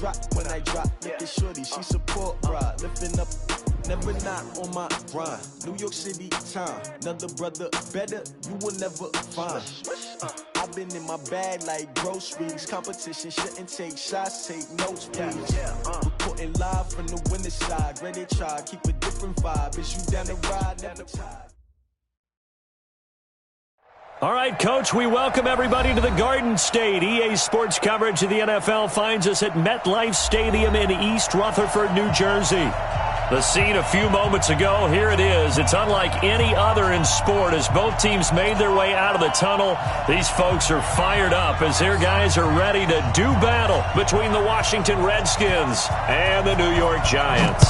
drop, looking shorty, she support ride, lifting up, never not on my grind. New York City time, another brother better, you will never find. I've been in my bag like groceries. Competition shouldn't take shots, take notes, please. Reporting live from the winner's side. Ready to try, keep a different vibe. Is you down the ride, never tired. All right, Coach, we welcome everybody to the Garden State. EA Sports coverage of the NFL finds us at MetLife Stadium in East Rutherford, New Jersey. The scene a few moments ago, here it is. It's unlike any other in sport as both teams made their way out of the tunnel. These folks are fired up as their guys are ready to do battle between the Washington Redskins and the New York Giants.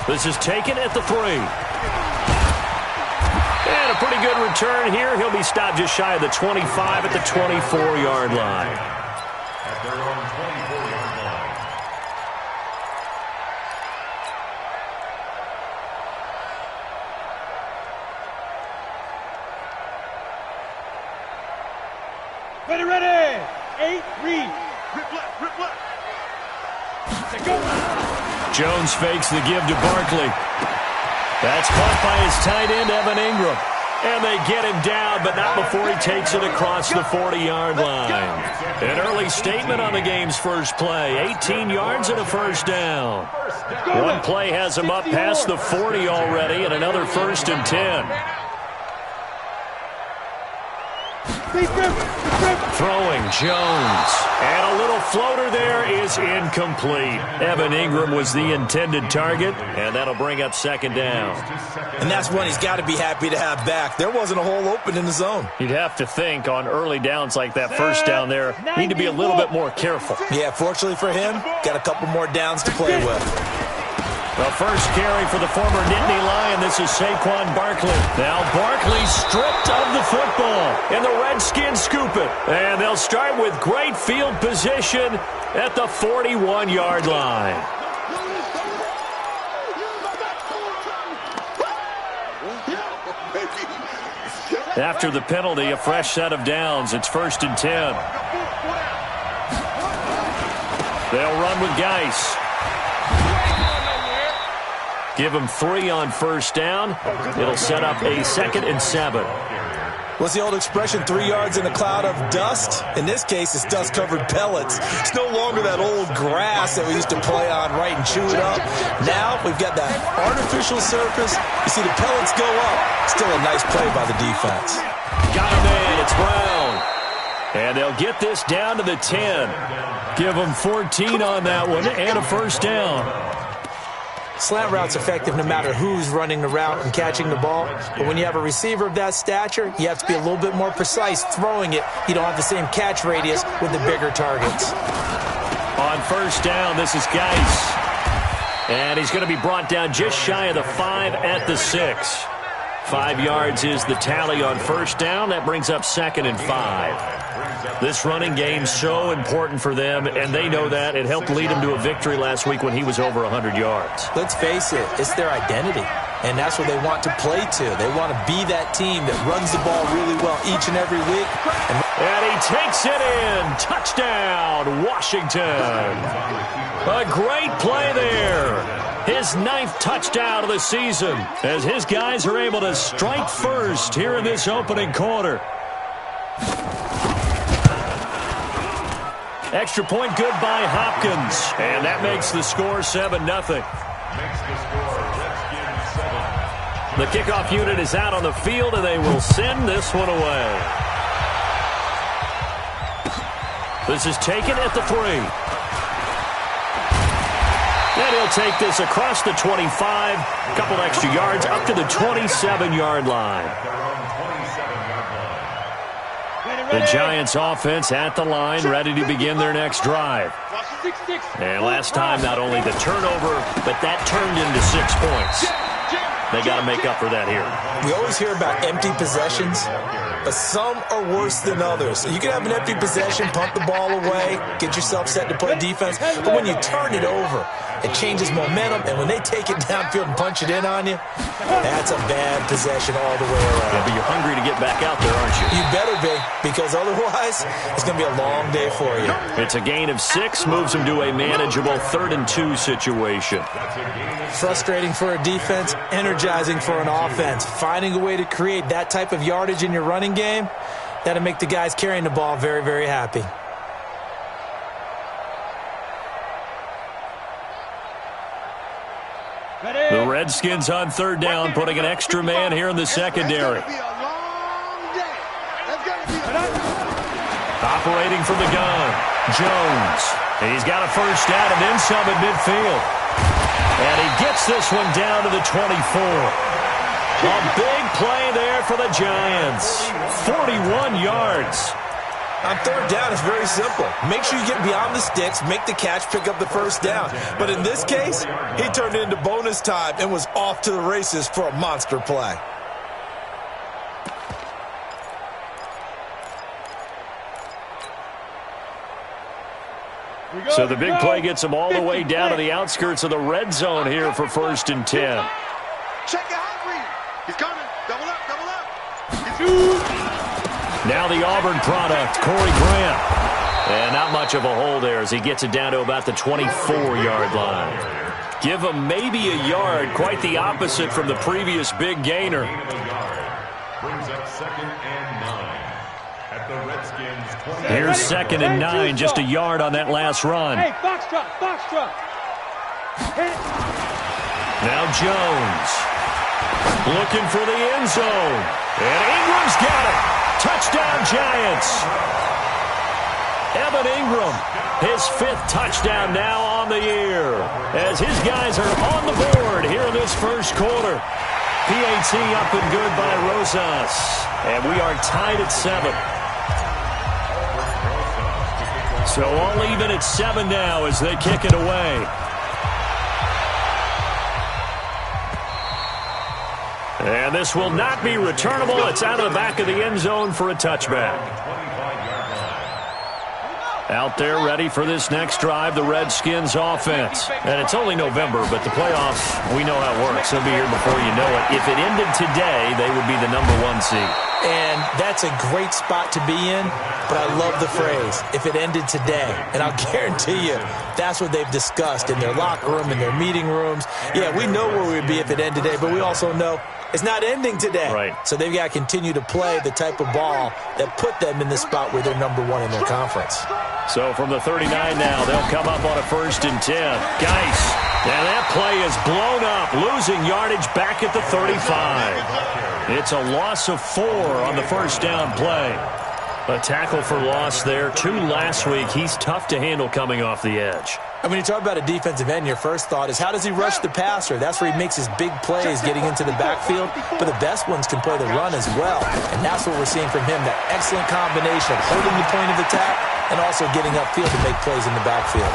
This is taken at the 3. And a pretty good return here. He'll be stopped just shy of the 25 at the 24-yard line. At their own 24-yard line. Ready. 8, read. Rip left. Go. Jones fakes the give to Barkley. That's caught by his tight end, Evan Ingram. And they get him down, but not before he takes it across the 40-yard line. An early statement on the game's first play. 18 yards and a first down. One play has him up past the 40 already, and another 1st and 10. Throwing Jones. And a little floater there is incomplete. Evan Ingram was the intended target, and that'll bring up 2nd down. And that's one he's got to be happy to have back. There wasn't a hole open in the zone. You'd have to think on early downs like that first down there, need to be a little bit more careful. Yeah, fortunately for him, got a couple more downs to play with. The first carry for the former Nittany Lion. This is Saquon Barkley. Now Barkley stripped of the football, and the Redskins scoop it. And they'll start with great field position at the 41-yard line. After the penalty, a fresh set of downs. It's 1st and 10. They'll run with Geis. Give him 3 on first down. It'll set up a 2nd and 7. What's the old expression, 3 yards in a cloud of dust? In this case, it's dust-covered pellets. It's no longer that old grass that we used to play on, right, and chew it up. Now we've got that artificial surface. You see the pellets go up. Still a nice play by the defense. Got him in. It's Brown. And they'll get this down to the 10. Give them 14 on that one and a first down. Slant route's effective no matter who's running the route and catching the ball. But when you have a receiver of that stature, you have to be a little bit more precise throwing it. You don't have the same catch radius with the bigger targets. On first down, this is Geis. And he's going to be brought down just shy of the 5 at the 6. 5 yards is the tally on first down. That brings up 2nd and 5. This running game so important for them, and they know that. It helped lead them to a victory last week when he was over 100 yards. Let's face it, it's their identity, and that's what they want to play to. They want to be that team that runs the ball really well each and every week. And he takes it in. Touchdown, Washington. A great play there. His 9th touchdown of the season as his guys are able to strike first here in this opening quarter. Extra point good by Hopkins. And that makes the score 7-0. The kickoff unit is out on the field, and they will send this one away. This is taken at the 3. And he'll take this across the 25. A couple extra yards up to the 27-yard line. The Giants offense at the line, ready to begin their next drive. And last time, not only the turnover, but that turned into 6 points. They got to make up for that here. We always hear about empty possessions. but some are worse than others. You can have an empty possession, punt the ball away, get yourself set to play defense, but when you turn it over, it changes momentum, and when they take it downfield and punch it in on you, that's a bad possession all the way around. Yeah, but you're hungry to get back out there, aren't you? You better be, because otherwise, it's going to be a long day for you. It's a gain of 6, moves them to a manageable 3rd and 2 situation. Frustrating for a defense, energizing for an offense. Finding a way to create that type of yardage in your running game, that'll make the guys carrying the ball very, very happy. The Redskins on 3rd down, putting an extra man here in the secondary. Operating from the gun, Jones. He's got a first down and then some at midfield. And he gets this one down to the 24. A big play there for the Giants. 41 yards. On 3rd down, it's very simple. Make sure you get beyond the sticks, make the catch, pick up the first down. But in this case, he turned it into bonus time and was off to the races for a monster play. So the big play gets him all the way down to the outskirts of the red zone here for 1st and 10. Check it out, Reed. He's coming. Double up, double up. Now the Auburn product, Corey Graham. And not much of a hole there as he gets it down to about the 24-yard line. Give him maybe a yard, quite the opposite from the previous big gainer. Brings up 2nd and 9 at the Redskins 20. Here's 2nd and 9, just a yard on that last run. Hey, box truck. Now Jones looking for the end zone. And Ingram's got it. Touchdown, Giants. Evan Ingram, his 5th touchdown now on the year, as his guys are on the board here in this first quarter. PAT up and good by Rosas, and we are tied at 7. So all even at 7 now as they kick it away. And this will not be returnable. It's out of the back of the end zone for a touchback. Out there ready for this next drive, the Redskins offense. And it's only November, but the playoffs, we know how it works. They'll be here before you know it. If it ended today, they would be the #1 seed. And that's a great spot to be in, but I love the phrase, if it ended today. And I'll guarantee you, that's what they've discussed in their locker room, in their meeting rooms. Yeah, we know where we'd be if it ended today, but we also know it's not ending today. Right. So they've got to continue to play the type of ball that put them in the spot where they're #1 in their conference. So from the 39 now, they'll come up on a 1st and 10. Geis, and that play is blown up, losing yardage back at the 35. It's a loss of 4 on the first down play. A tackle for loss there, 2 last week. He's tough to handle coming off the edge. And when you talk about a defensive end, your first thought is, how does he rush the passer? That's where he makes his big plays, getting into the backfield. But the best ones can play the run as well. And that's what we're seeing from him, that excellent combination of holding the point of attack and also getting upfield to make plays in the backfield.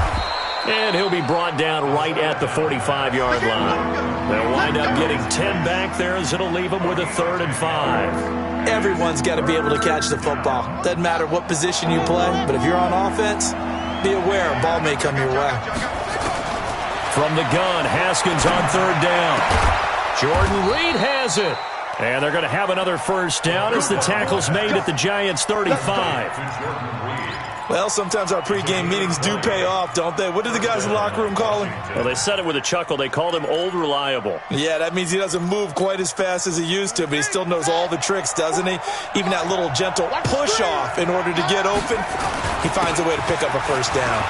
And he'll be brought down right at the 45-yard line. They'll wind up getting 10 back there as it'll leave them with a 3rd and 5. Everyone's got to be able to catch the football. Doesn't matter what position you play, but if you're on offense, be aware a ball may come your way. From the gun, Haskins on 3rd down. Jordan Reed has it. And they're going to have another first down as the tackle's made at the Giants' 35. Well, sometimes our pregame meetings do pay off, don't they? What did the guys in the locker room call him? Well, they said it with a chuckle. They called him Old Reliable. Yeah, that means he doesn't move quite as fast as he used to, but he still knows all the tricks, doesn't he? Even that little gentle push-off in order to get open, he finds a way to pick up a first down.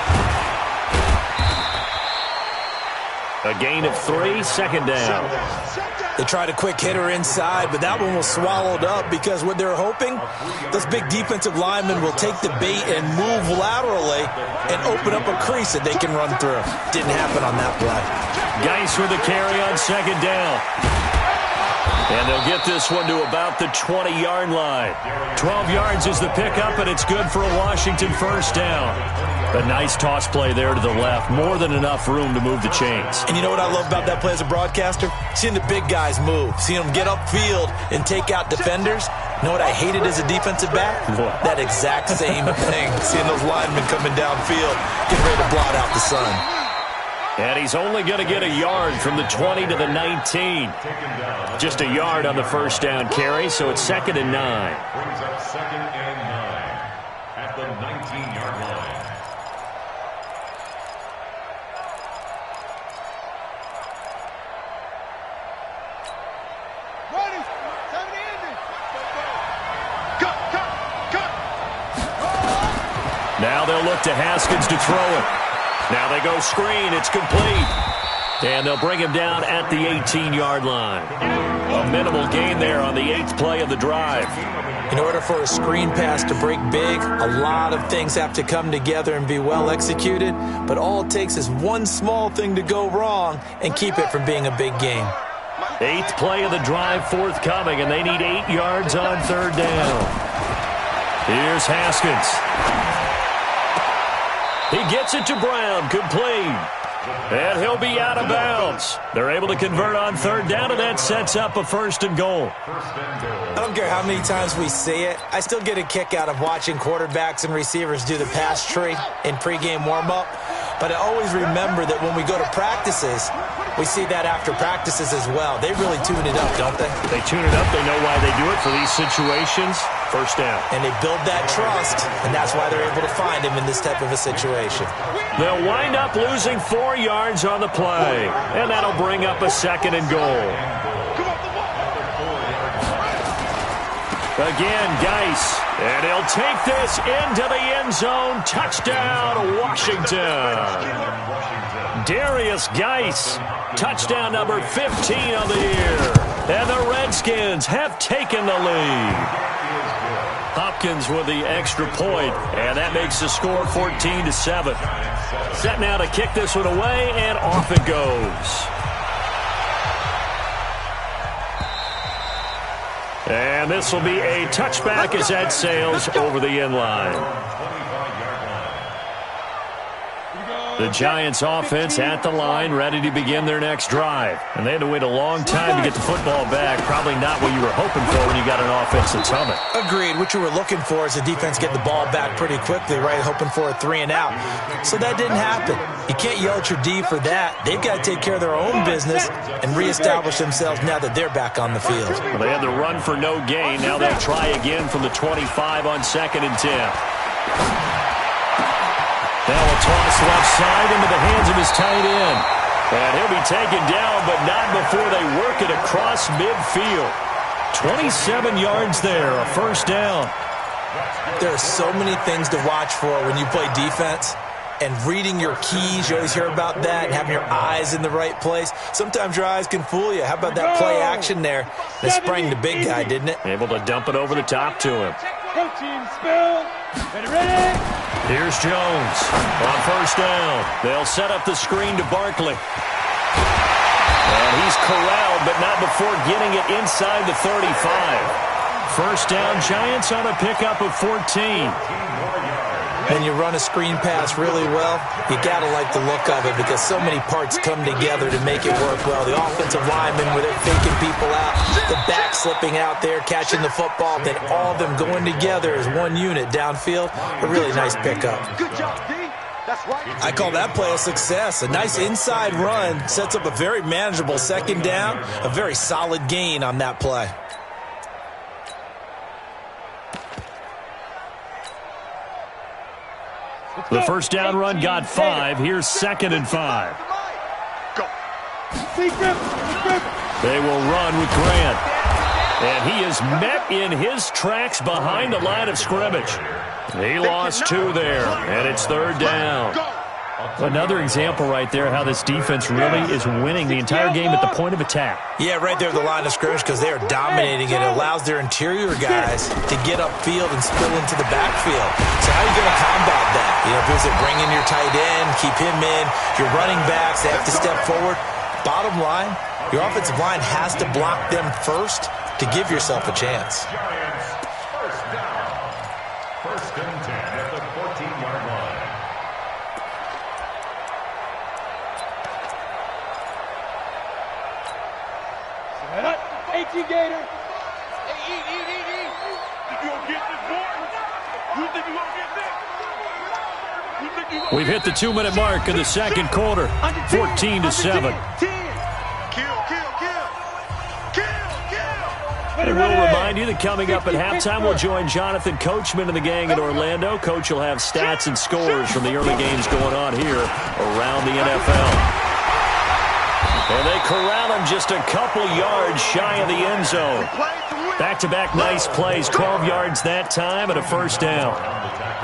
A gain of 3, 2nd down. They tried a quick hitter inside, but that one was swallowed up because what they're hoping, those big defensive linemen will take the bait and move laterally and open up a crease that they can run through. Didn't happen on that play. Geis with the carry on 2nd down. And they'll get this one to about the 20-yard line. 12 yards is the pickup, and it's good for a Washington first down. A nice toss play there to the left. More than enough room to move the chains. And you know what I love about that play as a broadcaster? Seeing the big guys move. Seeing them get upfield and take out defenders. You know what I hated as a defensive back? What? That exact same thing. Seeing those linemen coming downfield, getting ready to blot out the sun. And he's only going to get a yard from the 20 to the 19. Just a yard on the first down carry, so it's 2nd and 9. Brings up 2nd and 9 at the 19-yard line. Now they'll look to Haskins to throw it. Now they go screen. It's complete. And they'll bring him down at the 18-yard line. A minimal gain there on the 8th play of the drive. In order for a screen pass to break big, a lot of things have to come together and be well executed. But all it takes is one small thing to go wrong and keep it from being a big game. 8th play of the drive forthcoming, and they need 8 yards on 3rd down. Here's Haskins. He gets it to Brown, complete. And he'll be out of bounds. They're able to convert on 3rd down, and that sets up a 1st and goal. I don't care how many times we see it. I still get a kick out of watching quarterbacks and receivers do the pass tree in pregame warm-up. But I always remember that when we go to practices, we see that after practices as well. They really tune it up, don't they? They tune it up. They know why they do it for these situations. 1st down. And they build that trust, and that's why they're able to find him in this type of a situation. They'll wind up losing 4 yards on the play, and that'll bring up a 2nd and goal. Again, Geis, and he'll take this into the end zone. Touchdown, Washington. Darius Geis, touchdown number 15 of the year. And the Redskins have taken the lead. Hopkins with the extra point, and that makes the score 14-7. Set now to kick this one away, and off it goes. And this will be a touchback as that sails over the end line. The Giants offense at the line, ready to begin their next drive. And they had to wait a long time to get the football back. Probably not what you were hoping for when you got an offense that's humming. Agreed. What you were looking for is the defense get the ball back pretty quickly, right? Hoping for a 3 and out. So that didn't happen. You can't yell at your D for that. They've got to take care of their own business and reestablish themselves now that they're back on the field. Well, they had the run for no gain. Now they'll try again from the 25 on 2nd and 10. Now a toss left side into the hands of his tight end. And he'll be taken down, but not before they work it across midfield. 27 yards there, a 1st down. There are so many things to watch for when you play defense. And reading your keys, you always hear about that, and having your eyes in the right place. Sometimes your eyes can fool you. How about that play action there? They sprang the big guy, didn't it? Able to dump it over the top to him. Protein spill. Ready? Here's Jones on 1st down. They'll set up the screen to Barkley. And he's corralled, but not before getting it inside the 35. 1st down, Giants on a pickup of 14. When you run a screen pass really well, you got to like the look of it because so many parts come together to make it work well. The offensive linemen with it faking people out, the back slipping out there, catching the football, then all of them going together as one unit downfield. A really nice pickup. Good job, D. That's right. I call that play a success. A nice inside run sets up a very manageable 2nd down, a very solid gain on that play. The 1st down run got 5. Here's 2nd and 5. Go. They will run with Grant. And he is met in his tracks behind the line of scrimmage. He lost 2 there, and it's 3rd down. Another example right there how this defense really is winning the entire game at the point of attack. Yeah, right there at the line of scrimmage because they are dominating it. It allows their interior guys to get upfield and spill into the backfield. So how are you going to combat that? You know, is it bring in your tight end, keep him in, your running backs, they have to step forward. Bottom line, your offensive line has to block them first to give yourself a chance. Giants, 1st down. 1st and 10 at the 14-yard line. Set up. 18 Gator. Eat. We've hit the 2-minute mark in the second quarter, 14-7. And we'll remind you that coming up at halftime, we'll join Jonathan Coachman and the gang in Orlando. Coach will have stats and scores from the early games going on here around the NFL. And they corral him just a couple yards shy of the end zone. Back-to-back nice plays, 12 yards that time and a first down.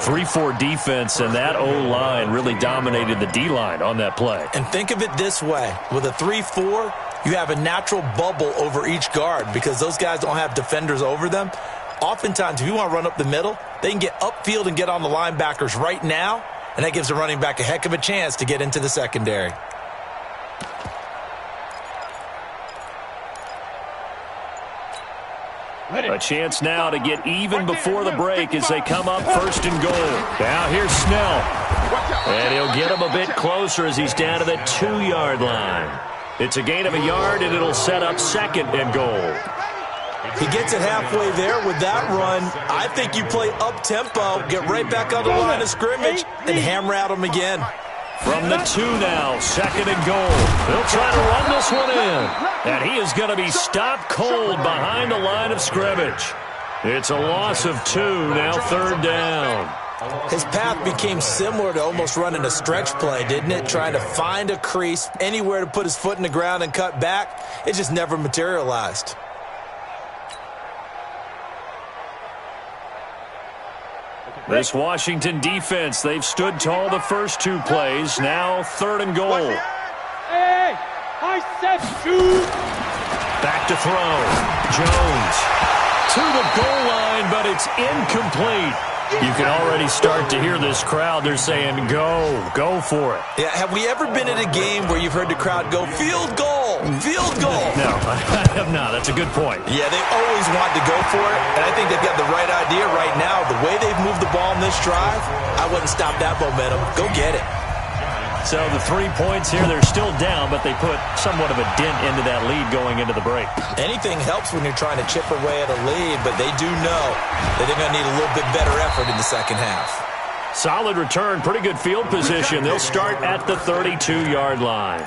3-4 defense, and that O-line really dominated the D-line on that play. And think of it this way. With a 3-4, you have a natural bubble over each guard because those guys don't have defenders over them. Oftentimes, if you want to run up the middle, they can get upfield and get on the linebackers right now, and that gives the running back a heck of a chance to get into the secondary. A chance now to get even before the break as they come up first and goal. Now here's Snell. And he'll get him a bit closer as he's down to the 2-yard line. It's a gain of a yard, and it'll set up second and goal. He gets it halfway there with that run. I think you play up-tempo, get right back on the line of scrimmage, and hammer at him again. From the 2 now, second and goal. They'll try to run this one in. And he is going to be stopped cold behind the line of scrimmage. It's a loss of 2, now third down. His path became similar to almost running a stretch play, didn't it? Trying to find a crease, anywhere to put his foot in the ground and cut back. It just never materialized. This Washington defense, they've stood tall the first 2 plays. Now third and goal. Hey, I said shoot. Back to throw. Jones to the goal line, but it's incomplete. You can already start to hear this crowd. They're saying, go for it. Yeah, have we ever been at a game where you've heard the crowd go, field goal, field goal? No, I have not. That's a good point. Yeah, they always want to go for it, and I think they've got the right idea right now. The way they've moved the ball in this drive, I wouldn't stop that momentum. Go get it. So the 3 points here, they're still down, but they put somewhat of a dent into that lead going into the break. Anything helps when you're trying to chip away at a lead, but they do know that they're going to need a little bit better effort in the second half. Solid return, pretty good field position. They'll start at the 32-yard line.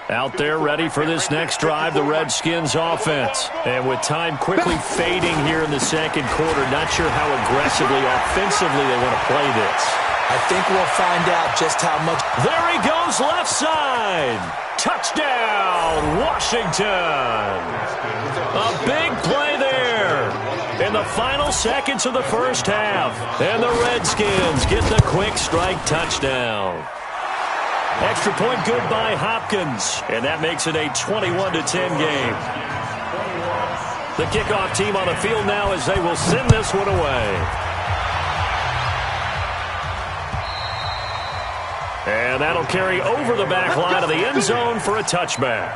Out there ready for this next drive, the Redskins offense. And with time quickly fading here in the second quarter, not sure how aggressively, offensively they want to play this. I think we'll find out just how much. There he goes, left side. Touchdown, Washington. A big play there in the final seconds of the first half. And the Redskins get the quick strike touchdown. Extra point good by Hopkins, and that makes it a 21-10 game. The kickoff team on the field now as they will send this one away. And that'll carry over the back line of the end zone for a touchback.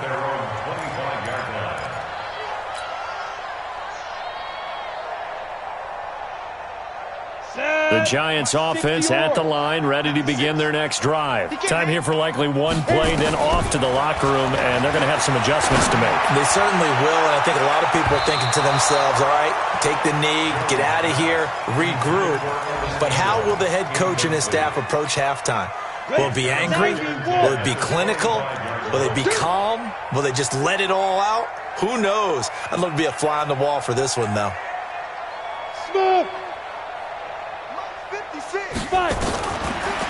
The Giants offense at the line, ready to begin their next drive. Time here for likely one play, then off to the locker room, and they're going to have some adjustments to make. They certainly will, and I think a lot of people are thinking to themselves, all right, take the knee, get out of here, regroup. But how will the head coach and his staff approach halftime? Will it be angry? Will it be clinical? Will they be calm? Will they just let it all out? Who knows? I'd love to be a fly on the wall for this one, though. Smoke.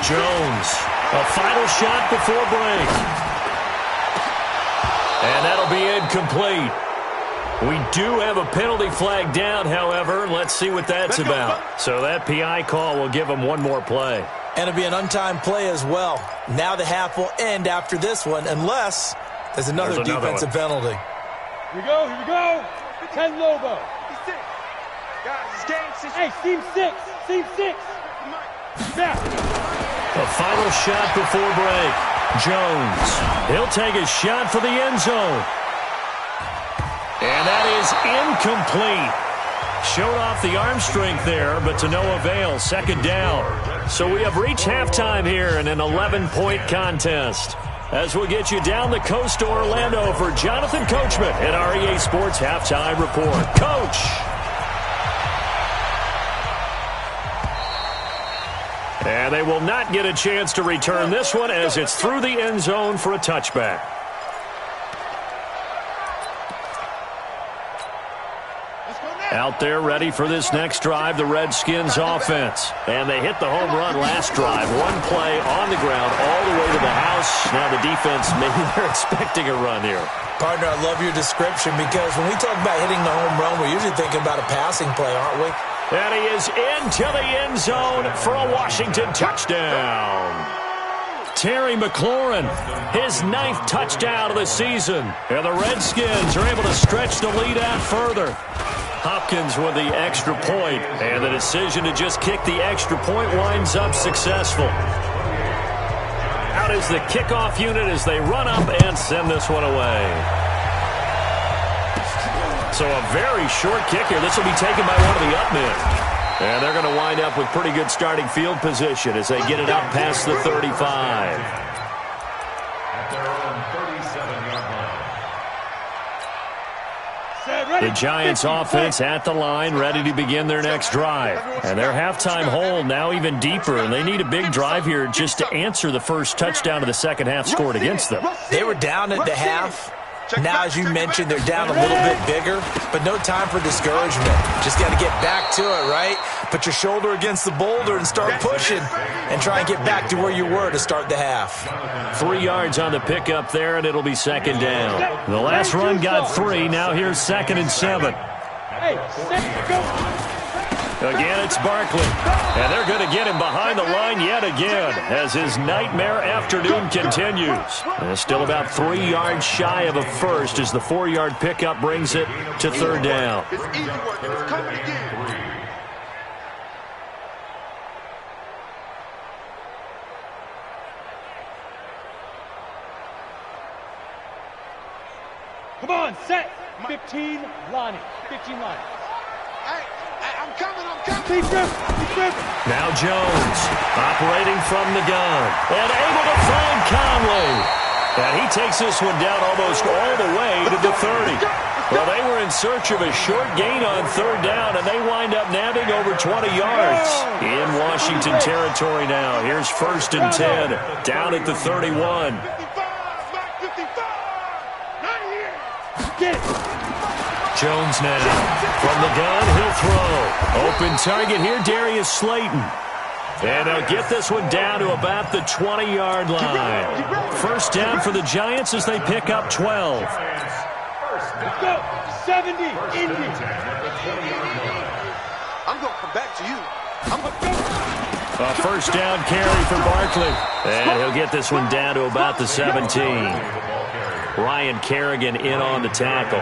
Jones, a final shot before break. And that'll be incomplete. We do have a penalty flag down, however. Let's see what that's about. So that PI call will give them one more play. And it'll be an untimed play as well. Now the half will end after this one, unless there's another defensive penalty. Here we go. 10 Lobo. Hey, seam 6. Now. A final shot before break. Jones, he'll take a shot for the end zone. And that is incomplete. Showed off the arm strength there, but to no avail. Second down. So we have reached halftime here in an 11-point contest. As we'll get you down the coast to Orlando for Jonathan Coachman at our EA Sports Halftime Report. Coach! And they will not get a chance to return this one as it's through the end zone for a touchback. Out there ready for this next drive, the Redskins offense. And they hit the home run last drive. One play on the ground all the way to the house. Now the defense, maybe they're expecting a run here. Partner, I love your description because when we talk about hitting the home run, we're usually thinking about a passing play, aren't we? And he is into the end zone for a Washington touchdown. Terry McLaurin, his 9th touchdown of the season. And the Redskins are able to stretch the lead out further. Hopkins with the extra point, and the decision to just kick the extra point winds up successful. Out is the kickoff unit as they run up and send this one away. So a very short kick here. This will be taken by one of the up men. And they're going to wind up with pretty good starting field position as they get it up past the 35. At their own 37-yard line. The Giants offense at the line, ready to begin their next drive. And their halftime hole now even deeper, and they need a big drive here just to answer the first touchdown of the second half scored against them. They were down at the half. Now, as you mentioned, they're down a little bit bigger, but no time for discouragement. Just got to get back to it, right? Put your shoulder against the boulder and start pushing and try and get back to where you were to start the half. 3 yards on the pickup there, and it'll be second down. The last run got 3. Now here's 2nd and 7. Again, it's Barkley. And they're going to get him behind the line yet again as his nightmare afternoon continues. And still about 3 yards shy of a first as the 4-yard pickup brings it to third down. It's easy work, and it's coming again. Come on, set. 15 line. 15 line. Hey, I'm coming. Keep driven. Now Jones operating from the gun and able to find Conley. And he takes this one down almost all the way to the 30. Well, they were in search of a short gain on third down, and they wind up nabbing over 20 yards in Washington territory now. Here's 1st and 10 down at the 31. 55. Not here. Get it. Jones now from the gun, he'll throw. Open target here, Darius Slayton. And they'll get this one down to about the 20-yard line. First down for the Giants as they pick up 12. Let's go. 70. Indy. I'm going to come back to you. A first down carry for Barkley. And he'll get this one down to about the 17. Ryan Kerrigan in on the tackle.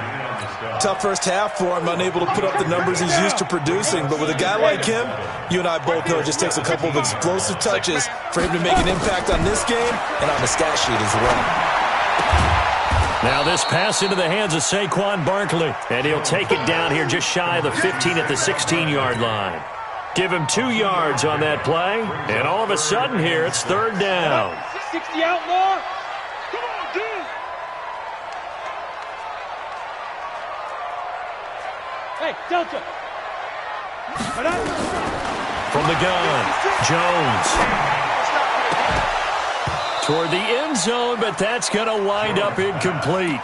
Tough first half for him, unable to put up the numbers he's used to producing. But with a guy like him, you and I both know it just takes a couple of explosive touches for him to make an impact on this game and on the stat sheet as well. Now this pass into the hands of Saquon Barkley. And he'll take it down here just shy of the 15 at the 16-yard line. Give him 2 yards on that play. And all of a sudden here, it's third down. 60 outlaw. Come on, dude. Hey, Delta. From the gun, Jones. Toward the end zone, but that's going to wind up incomplete.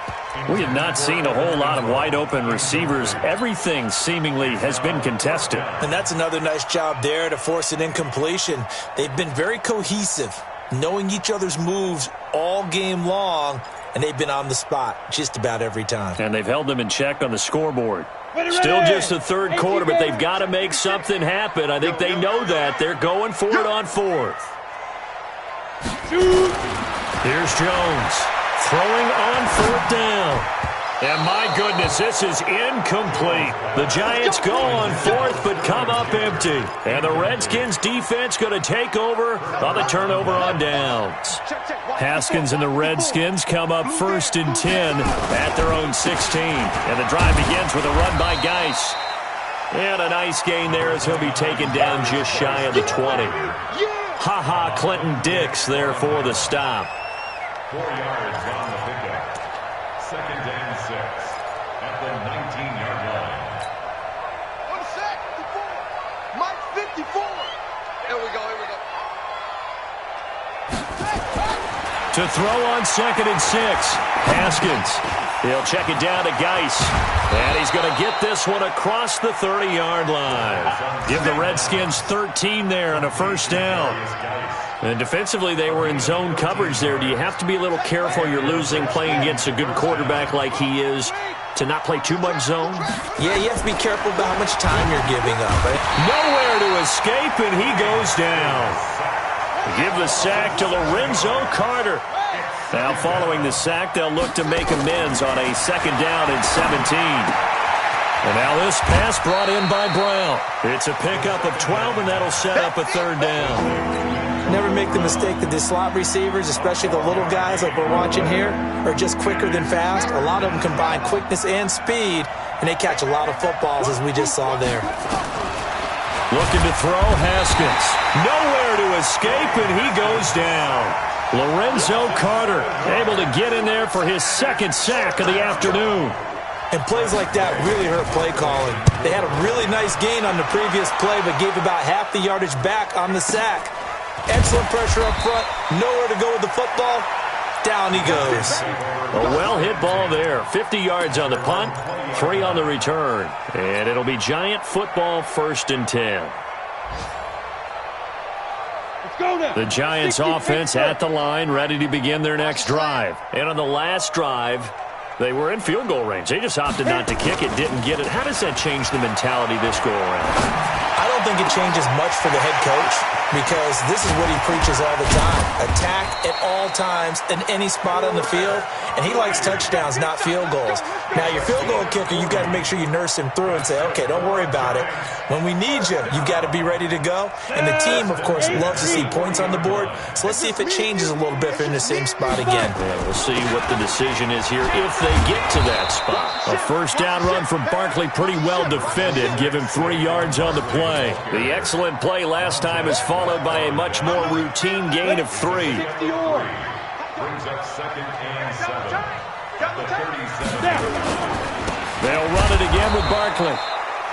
We have not seen a whole lot of wide-open receivers. Everything seemingly has been contested. And that's another nice job there to force an incompletion. They've been very cohesive, knowing each other's moves all game long, and they've been on the spot just about every time. And they've held them in check on the scoreboard. Still just the third quarter, but they've got to make something happen. I think they know that. They're going for it on fourth. Here's Jones throwing on fourth down. And my goodness, this is incomplete. The Giants go on fourth, but come up empty. And the Redskins defense going to take over on the turnover on downs. Haskins and the Redskins come up 1st and 10 at their own 16. And the drive begins with a run by Geis. And a nice gain there as he'll be taken down just shy of the 20. Ha-ha, Clinton Dix there for the stop. 4 yards on the pickup. 2nd and 6 at the 19-yard line. On the sack, 54. Mike 54. Here we go, here we go. To throw on 2nd and 6. Haskins. He'll check it down to Geis. And he's going to get this one across the 30-yard line. Give the Redskins 13 there and a first down. And defensively, they were in zone coverage there. Do you have to be a little careful? You're losing playing against a good quarterback like he is to not play too much zone? Yeah, you have to be careful about how much time you're giving up. Right? Nowhere to escape, and he goes down. Give the sack to Lorenzo Carter. Now following the sack, they'll look to make amends on a 2nd down and 17. And now this pass brought in by Brown. It's a pickup of 12, and that'll set up a 3rd down. Never make the mistake that the slot receivers, especially the little guys like we're watching here, are just quicker than fast. A lot of them combine quickness and speed, and they catch a lot of footballs, as we just saw there. Looking to throw, Haskins. Nowhere to escape, and he goes down. Lorenzo Carter able to get in there for his 2nd sack of the afternoon. And plays like that really hurt play calling. They had a really nice gain on the previous play, but gave about half the yardage back on the sack. Excellent pressure up front. Nowhere to go with the football. Down he goes. A well-hit ball there. 50 yards on the punt, 3 on the return. And it'll be Giant football 1st and 10. The Giants offense at the line, ready to begin their next drive. And on the last drive, they were in field goal range. They just opted not to kick it, didn't get it. How does that change the mentality this go around? I don't think it changes much for the head coach, because this is what he preaches all the time. Attack at all times in any spot on the field, and he likes touchdowns, not field goals. Now, your field goal kicker, you've got to make sure you nurse him through and say, okay, don't worry about it. When we need you, you've got to be ready to go. And the team, of course, loves to see points on the board, so let's see if it changes a little bit if they're in the same spot again. Yeah, we'll see what the decision is here if they get to that spot. A first down run from Barkley, pretty well defended. Give him 3 yards on the play. The excellent play last time is followed by a much more routine gain of 3. Brings up 2nd and 7 at the 37. They'll run it again with Barkley.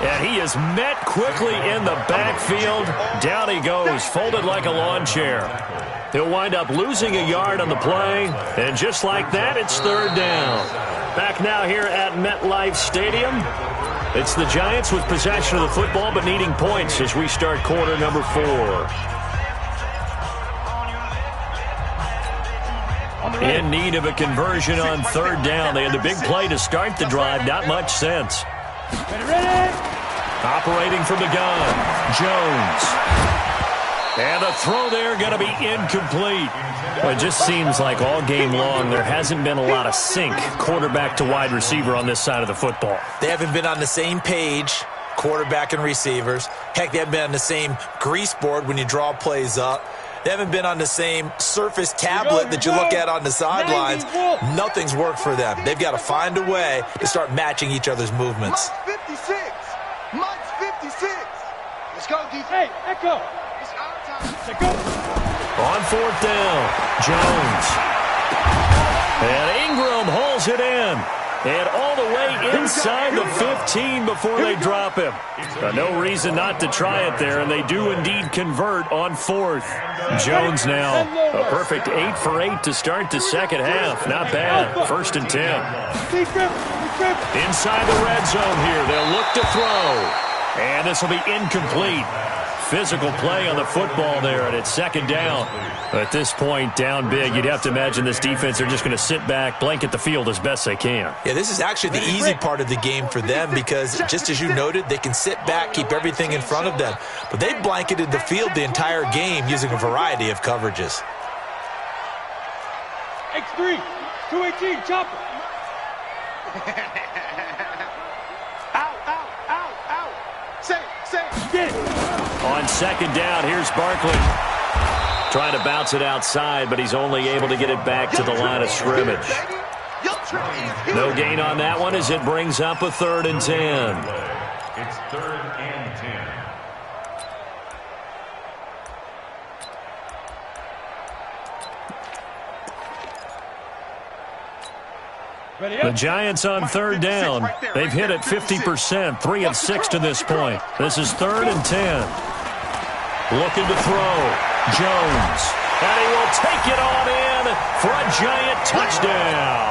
And he is met quickly in the backfield. Down he goes, folded like a lawn chair. He'll wind up losing a yard on the play. And just like that, it's 3rd down. Back now here at MetLife Stadium. It's the Giants with possession of the football but needing points as we start quarter number 4. In need of a conversion on 3rd down. They had the big play to start the drive. Not much sense. Operating from the gun, Jones. And a throw there going to be incomplete. Well, it just seems like all game long there hasn't been a lot of sync quarterback to wide receiver on this side of the football. They haven't been on the same page, quarterback and receivers. Heck, they haven't been on the same grease board when you draw plays up. They haven't been on the same Surface tablet that you look at on the sidelines. Nothing's worked for them. They've got to find a way to start matching each other's movements. Mike's 56. Mike's 56. Let's go, defense. Hey, Echo. It's our time. Let's go. On 4th down, Jones. And Ingram hauls it in. And all the way inside the 15 before they drop him. No reason not to try it there, and they do indeed convert on 4th. Jones now a perfect 8 for 8 to start the second half. Not bad. 1st and 10. Inside the red zone here. They'll look to throw. And this will be incomplete. Physical play on the football there, and it's 2nd down. At this point, down big, you'd have to imagine this defense are just going to sit back, blanket the field as best they can. Yeah, this is actually the easy part of the game for them because, just as you noted, they can sit back, keep everything in front of them. But they blanketed the field the entire game using a variety of coverages. X3, 218, chopper. Out. Say. Get it. On 2nd down, here's Barkley. Trying to bounce it outside, but he's only able to get it back to the line of scrimmage. No gain on that one as it brings up a 3rd and 10. It's 3rd and 10. The Giants on 3rd down. They've hit it 50%, 3 of 6 to this point. This is 3rd and 10. Looking to throw. Jones. And he will take it on in for a Giant touchdown.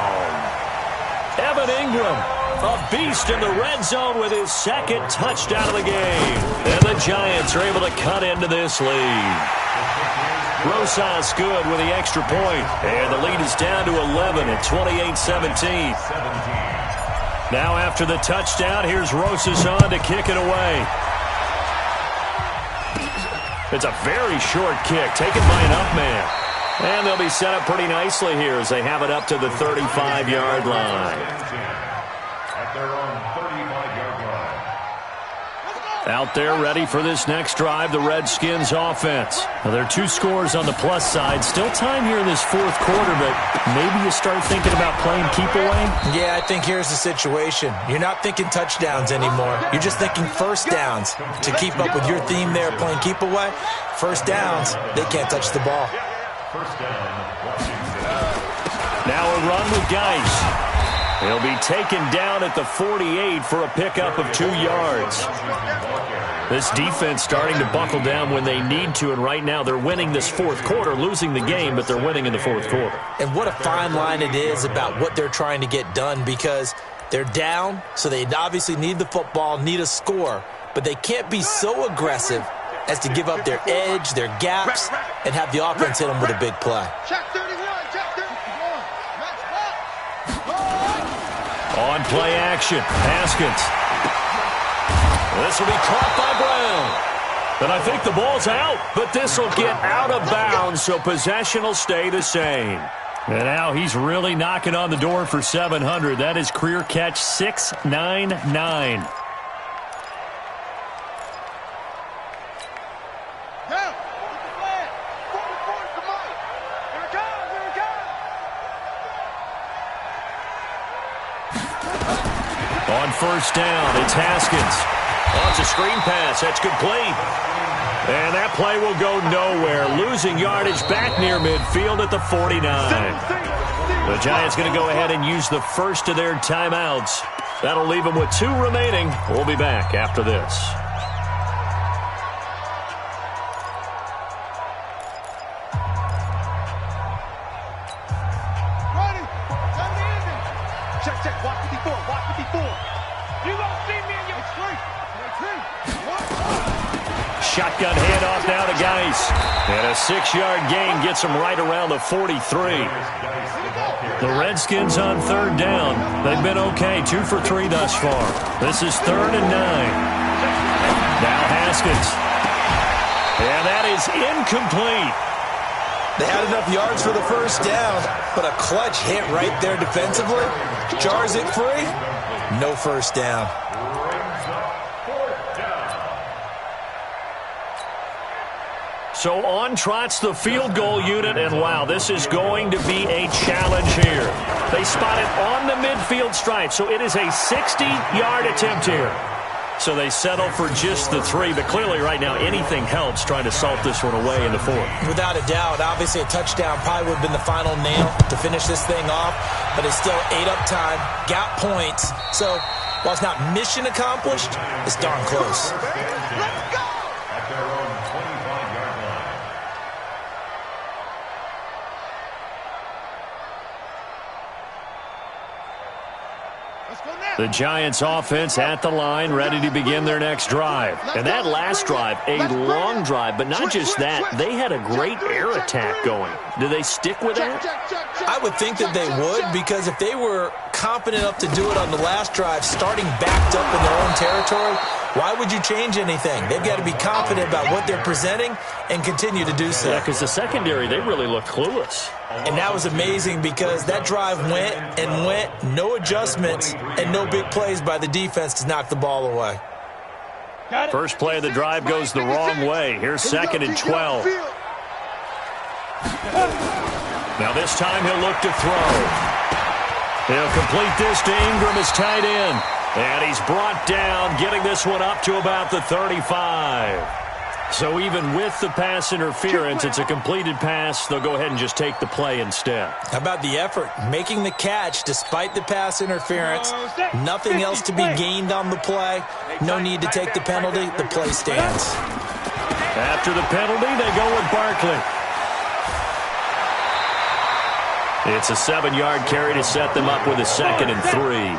Evan Ingram, a beast in the red zone with his 2nd touchdown of the game. And the Giants are able to cut into this lead. Rosas good with the extra point. And the lead is down to 11 at 28-17. Now after the touchdown, here's Rosas on to kick it away. It's a very short kick taken by an up man. And they'll be set up pretty nicely here as they have it up to the 35-yard line. At their own 35-yard line. Out there ready for this next drive, the Redskins offense. Now, there are 2 scores on the plus side. Still time here in this 4th quarter, but maybe you start thinking about playing keep away? Yeah, I think here's the situation. You're not thinking touchdowns anymore. You're just thinking first downs. To keep up with your theme there, playing keep away, first downs, they can't touch the ball. First down, Washington. Now a run with Geis. He'll be taken down at the 48 for a pickup of 2 yards. This defense starting to buckle down when they need to, and right now they're winning this 4th quarter, losing the game, but they're winning in the 4th quarter. And what a fine line it is about what they're trying to get done, because they're down, so they obviously need the football, need a score, but they can't be so aggressive as to give up their edge, their gaps, and have the offense hit them with a big play. On play action, Haskins. This will be caught by Brown. And I think the ball's out, but this will get out of bounds, so possession will stay the same. And now he's really knocking on the door for 700. That is career catch 699. On first down, it's Haskins. Oh, it's a screen pass. That's complete. And that play will go nowhere. Losing yardage back near midfield at the 49. The Giants going to go ahead and use the first of their timeouts. That'll leave them with 2 remaining. We'll be back after this. Shotgun handoff now to Geis. And a 6-yard gain gets him right around the 43. The Redskins on 3rd down. They've been okay, 2 for 3 thus far. This is 3rd and 9. Now Haskins. And that is incomplete. They had enough yards for the first down, but a clutch hit right there defensively. Jars it free. No first down. So on trots the field goal unit, and wow, this is going to be a challenge here. They spot it on the midfield stripe, so it is a 60-yard attempt here. So they settle for just the 3, but clearly right now anything helps trying to salt this one away in the 4th. Without a doubt, obviously a touchdown probably would have been the final nail to finish this thing off, but it's still 8 up time, got points. So while it's not mission accomplished, it's darn close. Let's go! At their own 25-yard line. The Giants offense at the line, ready to begin their next drive. And that last drive, a long drive, but not just that, they had a great air attack going. Do they stick with that? I would think that they would, because if they were confident enough to do it on the last drive, starting backed up in their own territory, why would you change anything? They've got to be confident about what they're presenting and continue to do so. Yeah, because the secondary, they really looked clueless. And that was amazing because that drive went and went, no adjustments, and no big plays by the defense to knock the ball away. First play of the drive goes the wrong way. Here's 2nd and 12. Now this time he'll look to throw. He'll complete this to Ingram as tight end. And he's brought down, getting this one up to about the 35. So even with the pass interference, it's a completed pass. They'll go ahead and just take the play instead. How about the effort? Making the catch despite the pass interference. Nothing else to be gained on the play. No need to take the penalty. The play stands. After the penalty, they go with Barkley. It's a 7-yard carry to set them up with a 2nd and 3.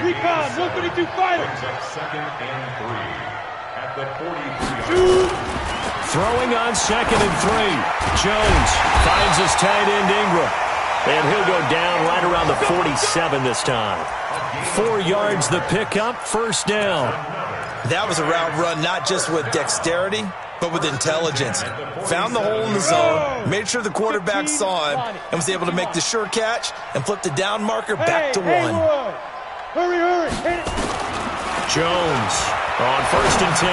Recon, 132 fighter. Second and 3 at the 43. Throwing on 2nd and 3. Jones finds his tight end Ingram. And he'll go down right around the 47 this time. 4 yards the pickup, first down. That was a route run not just with dexterity, but with intelligence. Found the hole in the zone, made sure the quarterback saw him, and was able to make the sure catch and flip the down marker back to 1. Hurry, hurry. Hit it. Jones on 1st and 10.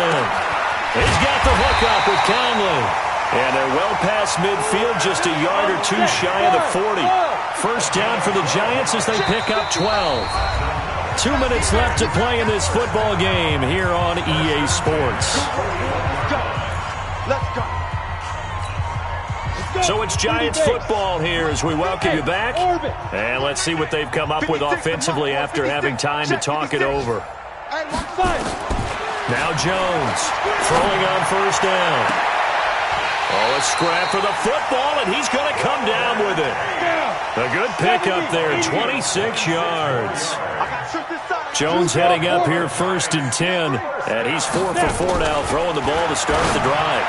He's got the hook up with Conley. And they're well past midfield, just a yard or 2 shy of the 40. First down for the Giants as they pick up 12. 2 minutes left to play in this football game here on EA Sports. Let's go. So it's Giants football here as we welcome you back. And let's see what they've come up with offensively after having time to talk it over. Now Jones throwing on 1st down. Oh, a scrap for the football, and he's going to come down with it. A good pickup there, 26 yards. Jones heading up here 1st and 10. And he's 4 for 4 now, throwing the ball to start the drive.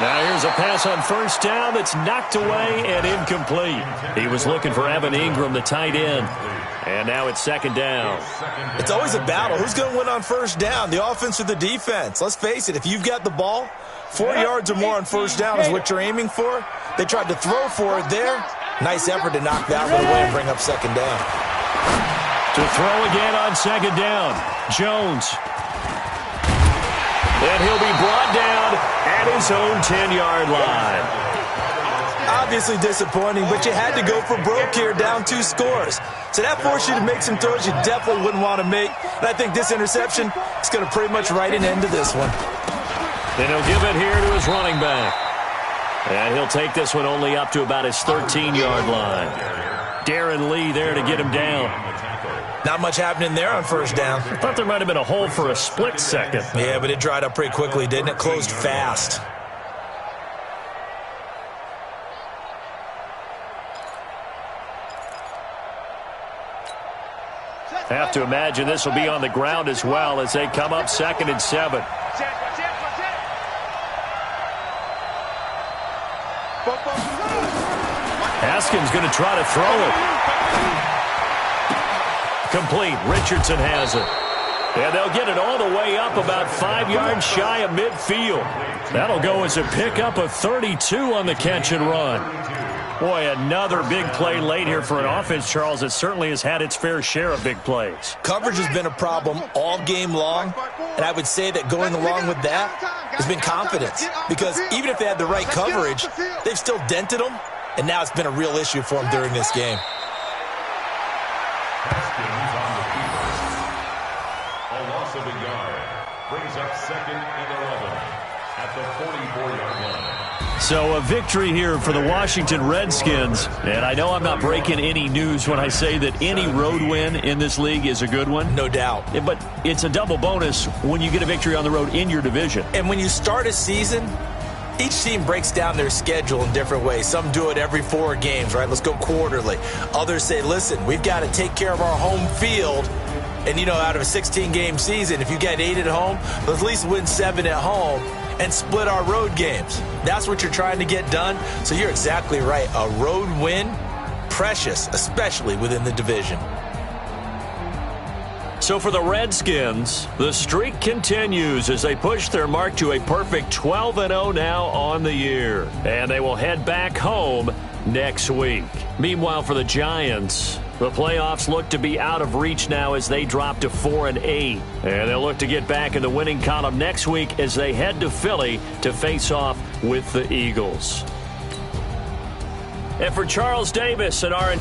Now here's a pass on 1st down that's knocked away and incomplete. He was looking for Evan Ingram, the tight end. And now it's 2nd down. It's always a battle. Who's going to win on 1st down, the offense or the defense? Let's face it, if you've got the ball, 4 yards or more on 1st down is what you're aiming for. They tried to throw for it there. Nice effort to knock that one away and bring up 2nd down. To throw again on 2nd down, Jones. And he'll be brought down at his own 10-yard line. Obviously disappointing, but you had to go for broke here, down 2 scores. So that forced you to make some throws you definitely wouldn't want to make. And I think this interception is going to pretty much write an end to this one. And he'll give it here to his running back. And he'll take this one only up to about his 13-yard line. Darren Lee there to get him down. Not much happening there on 1st down. I thought there might have been a hole for a split second. Yeah, but it dried up pretty quickly, didn't it? Closed fast. Have to imagine this will be on the ground as well as they come up 2nd and 7. Haskins going to try to throw it. Complete. Richardson has it. And they'll get it all the way up about 5 yards shy of midfield. That'll go as a pickup of 32 on the catch and run. Boy, another big play late here for an offense, Charles, that certainly has had its fair share of big plays. Coverage has been a problem all game long, and I would say that going along with that has been confidence. Because even if they had the right coverage, they've still dented them, and now it's been a real issue for them during this game. A loss of a yard brings up 2nd and 11 at the 44-yard line. So a victory here for the Washington Redskins. And I know I'm not breaking any news when I say that any road win in this league is a good one. No doubt. But it's a double bonus when you get a victory on the road in your division. And when you start a season, each team breaks down their schedule in different ways. Some do it every 4 games, right? Let's go quarterly. Others say, listen, we've got to take care of our home field. And, you know, out of a 16-game season, if you get 8 at home, let's at least win 7 at home and split our road games. That's what you're trying to get done. So you're exactly right. A road win, precious, especially within the division. So for the Redskins, the streak continues as they push their mark to a perfect 12-0 now on the year. And they will head back home next week. Meanwhile, for the Giants, the playoffs look to be out of reach now as they drop to 4-8. And they'll look to get back in the winning column next week as they head to Philly to face off with the Eagles. And for Charles Davis and our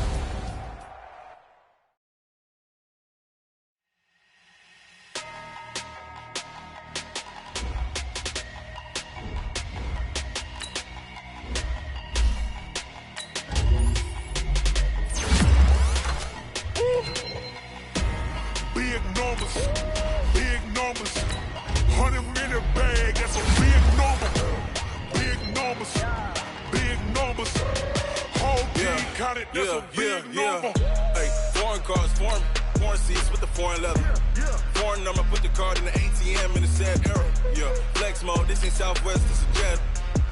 Yeah. Hey, foreign cars, foreign seats with the foreign leather. Foreign number, put the card in the ATM in the sad era. Yeah, flex mode, this ain't Southwest, this is jet.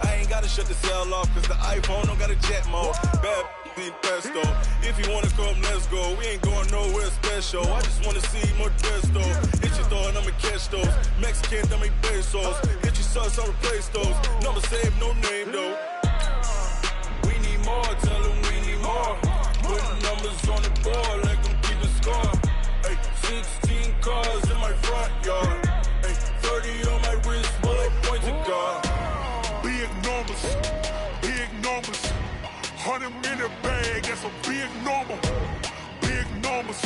I ain't gotta shut the cell off, cause the iPhone don't got a jet mode. Bad need pesto. If you wanna come, let's go. We ain't going nowhere special. I just wanna see more Desto. Hit your throw and I'ma catch those. Mexican, dummy pesos. Hit your sauce, I'll replace those. Number save, no name though. We need more, tell them we need more. Putting numbers on the board like I'm keeping score. Ay, 16 cars in my front yard. Ay, 30 on my wrist, bullet points of God. Big numbers, 100 in the bag, that's a big number. Big numbers,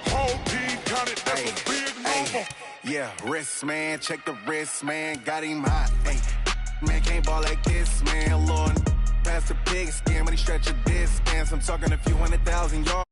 whole team counted, that's a big number. Yeah, wrist man, check the wrist man, got him hot. Ay, man can't ball like this, man. Lord, past the pig skin when he stretch a distance. I'm talking a few 100,000 yards.